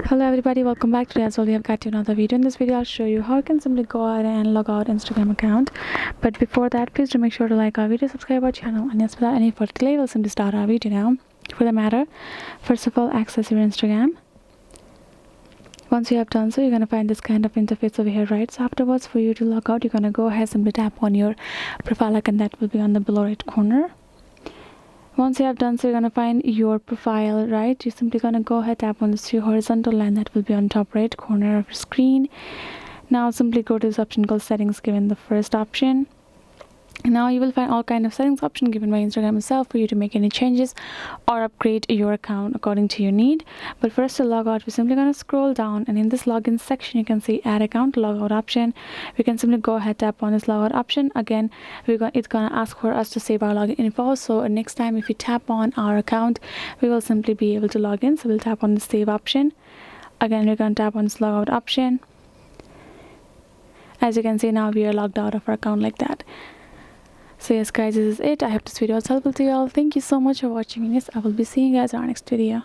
Hello everybody, welcome back. Today as well we have got to another video. In this video I'll show you how you can simply go ahead and log out Instagram account. But before that, please do make sure to like our video, subscribe our channel, and yes, without any further delay we'll simply start our video now. For the matter, first of all, access your Instagram. Once you have done so, you're going to find this kind of interface over here, right? So afterwards, for you to log out, you're going to go ahead, simply tap on your profile icon that will be on the below right corner. Once you have done so, you're going to find your profile, right? You're simply going to go ahead, tap on this horizontal line that will be on top right corner of your screen. Now simply go to this option called settings, given the first option. Now you will find all kind of settings option given by Instagram itself for you to make any changes or upgrade your account according to your need. But for us to log out, we're simply going to scroll down, and in this login section you can see add account logout option. We can simply go ahead, tap on this logout option. Again, it's going to ask for us to save our login info, so next time if we tap on our account, we will simply be able to log in. So we'll tap on the save option. Again, we're going to tap on this logout option. As you can see, now we are logged out of our account like that. So yes guys, this is it. I hope this video was helpful to you all. Thank you so much for watching, and yes, I will be seeing you guys in our next video.